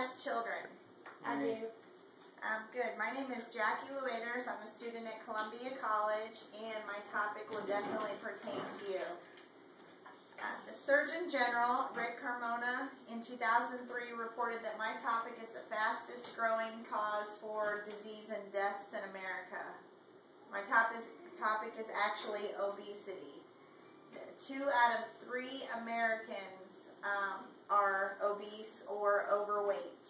has children? I do. Good. My name is Jackie Lueders. I'm a student at Columbia College, and my topic will definitely pertain to you. The Surgeon General, Rick Carmona, in 2003 reported that my topic is the fastest growing cause for disease and deaths in America. My topic is actually obesity. 2 out of 3 Americans are obese or overweight.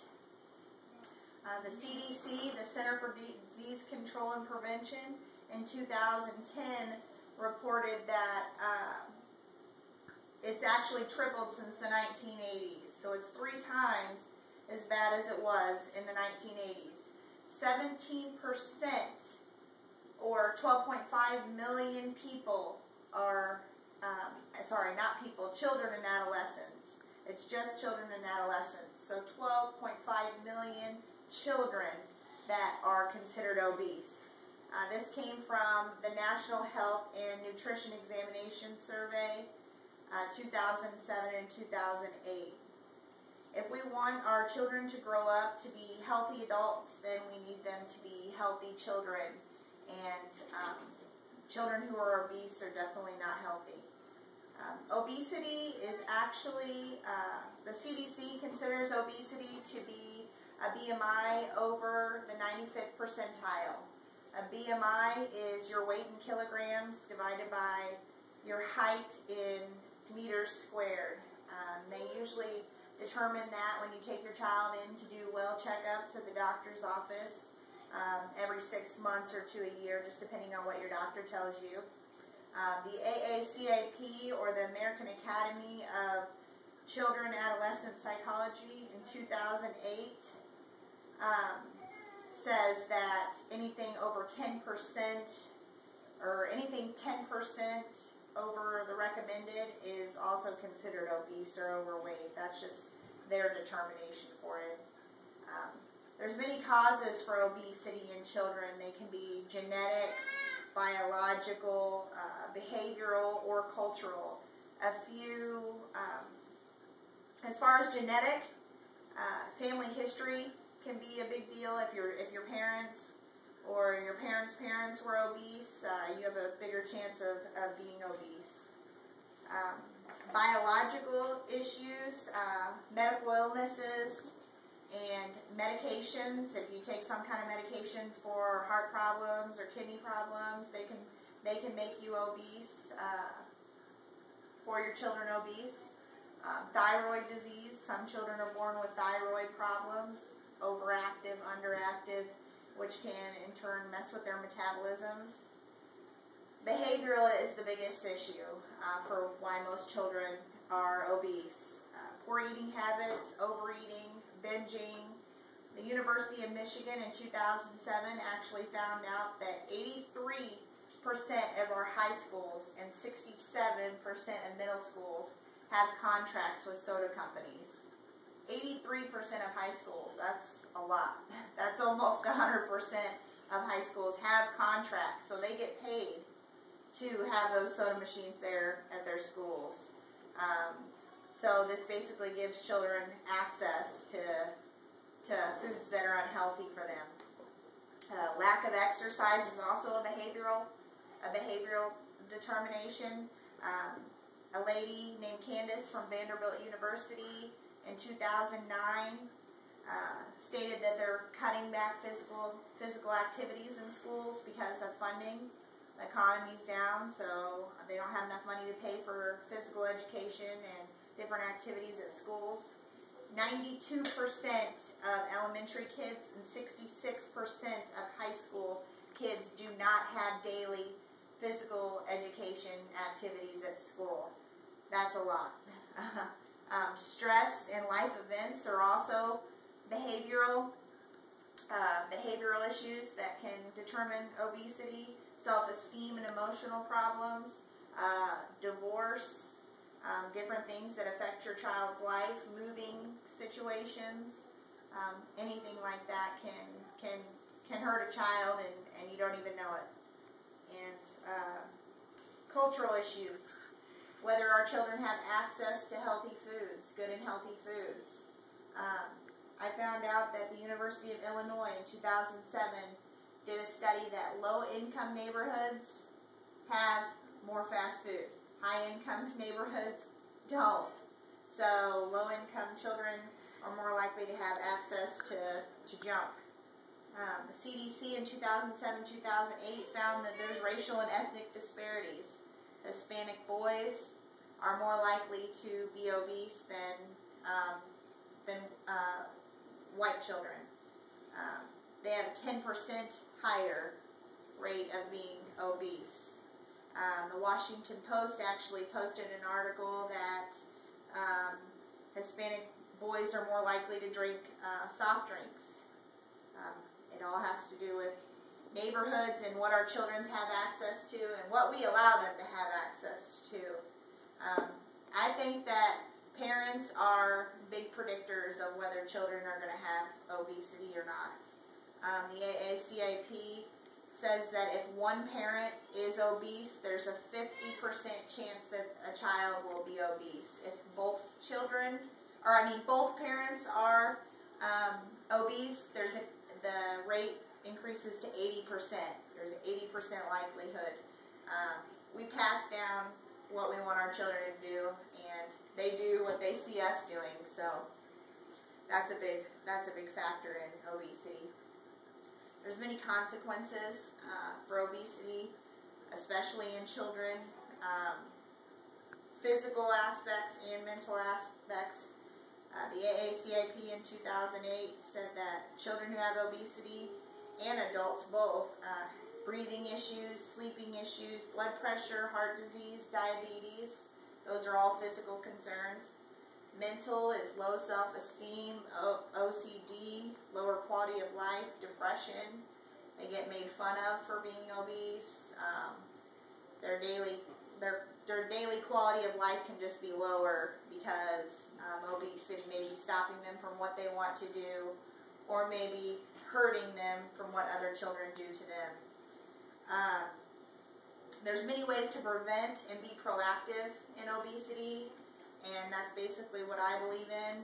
The CDC, the Center for Disease Control and Prevention, in 2010 reported that it's actually tripled since the 1980s. So it's 3 times as bad as it was in the 1980s. 17%, or 12.5 million people are, children and adolescents. It's just children and adolescents. So 12.5 million children that are considered obese. This came from the National Health and Nutrition Examination Survey, 2007 and 2008. If we want our children to grow up to be healthy adults, then we need them to be healthy children. And children who are obese are definitely not healthy. Obesity is actually, the CDC considers obesity to be a BMI over the 95th percentile. A BMI is your weight in kilograms divided by your height in meters squared. They usually determine that when you take your child in to do well checkups at the doctor's office every 6 months or to a year, just depending on what your doctor tells you. The AACAP, or the American Academy of Children and Adolescent Psychology, in 2008 says that anything over 10%, or anything 10% over the recommended, is also considered obese or overweight. That's just their determination for it. There's many causes for obesity in children. They can be genetic, biological, behavioral, or cultural. A few, as far as genetic, family history can be a big deal. If your parents or your parents' parents were obese, you have a bigger chance of being obese. Biological issues, medical illnesses, and medications. If you take some kind of medications for heart problems or kidney problems, they can make you obese, or your children obese. Thyroid disease. Some children are born with thyroid problems, overactive, underactive, which can in turn mess with their metabolisms. Behavioral is the biggest issue for why most children are obese. Poor eating habits, overeating, binging. The University of Michigan in 2007 actually found out that 83% of our high schools and 67% of middle schools have contracts with soda companies. 83% of high schools, that's a lot. That's almost 100% of high schools have contracts, so they get paid to have those soda machines there at their schools. So this basically gives children access to foods that are unhealthy for them. Lack of exercise is also a behavioral determination. A lady named Candace from Vanderbilt University in 2009 stated that they're cutting back physical activities in schools because of funding. The economy's down, so they don't have enough money to pay for physical education and different activities at schools. 92% of elementary kids and 66% of high school kids do not have daily physical education activities at school. That's a lot. Stress and life events are also behavioral issues that can determine obesity. Self-esteem and emotional problems, divorce, different things that affect your child's life, moving situations, anything like that can hurt a child and you don't even know it. And cultural issues, whether our children have access to healthy foods, good and healthy foods. I found out that the University of Illinois in 2007 did a study that low-income neighborhoods have more fast food. High-income neighborhoods don't. So low-income children are more likely to have access to junk. The CDC in 2007-2008 found that there's racial and ethnic disparities. Hispanic boys are more likely to be obese than white children. They have a 10% higher rate of being obese. The Washington Post actually posted an article that Hispanic boys are more likely to drink soft drinks. It all has to do with neighborhoods and what our children have access to and what we allow them to have access to. I think that parents are big predictors of whether children are going to have obesity or not. The AACIP says that if one parent is obese, there's a 50% chance that a child will be obese. If both parents are obese, the rate increases to 80%. There's an 80% likelihood. We pass down what we want our children to do, and they do what they see us doing. So that's a big factor in obesity. There's many consequences for obesity, especially in children. Physical aspects and mental aspects. The AACIP in 2008 said that children who have obesity and adults both, breathing issues, sleeping issues, blood pressure, heart disease, diabetes, those are all physical concerns. Mental is low self-esteem, OCD, lower quality of life, depression. They get made fun of for being obese. Their daily quality of life can just be lower because obesity may be stopping them from what they want to do, or maybe hurting them from what other children do to them. There's many ways to prevent and be proactive in obesity, and that's basically what I believe in.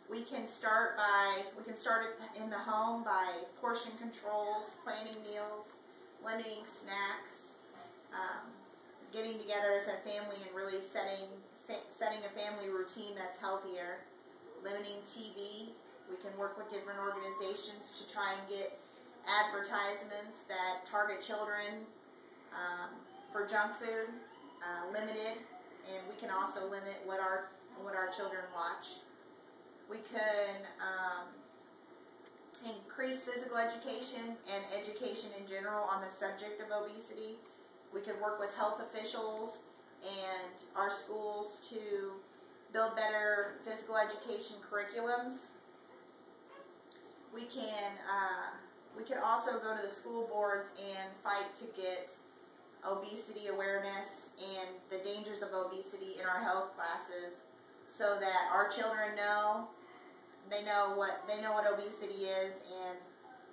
We can start it in the home by portion controls, planning meals, limiting snacks, getting together as a family and really setting a family routine that's healthier, limiting TV. We can work with different organizations to try and get advertisements that target children for junk food limited, and we can also limit what our children watch. We can increase physical education and education in general on the subject of obesity. We could work with health officials and our schools to build better physical education curriculums. We could also go to the school boards and fight to get obesity awareness and the dangers of obesity in our health classes, so that our children know what obesity is, and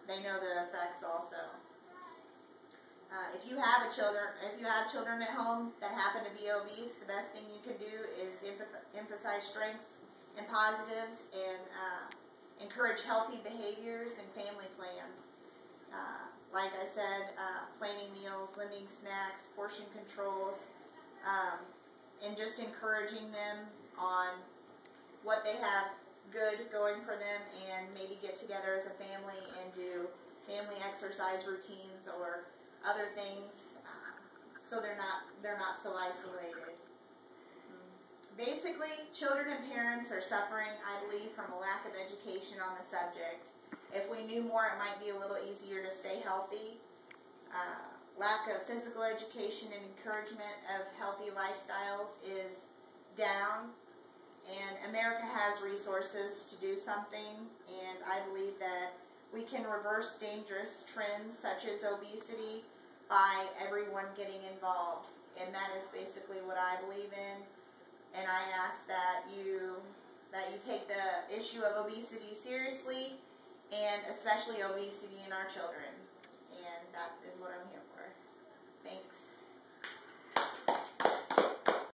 they know the effects also. If you have children at home that happen to be obese, the best thing you can do is emphasize strengths and positives, and encourage healthy behaviors and family plans. Like I said, planning meals, limiting snacks, portion controls, and just encouraging them on what they have good going for them, and maybe get together as a family and do family exercise routines or other things, so they're not so isolated. Basically, children and parents are suffering, I believe, from a lack of education on the subject. If we knew more, it might be a little easier to stay healthy. Lack of physical education and encouragement of healthy lifestyles is down, and America has resources to do something, and I believe that we can reverse dangerous trends such as obesity by everyone getting involved, and that is basically what I believe in. And I ask that you take the issue of obesity seriously, and especially obesity in our children. And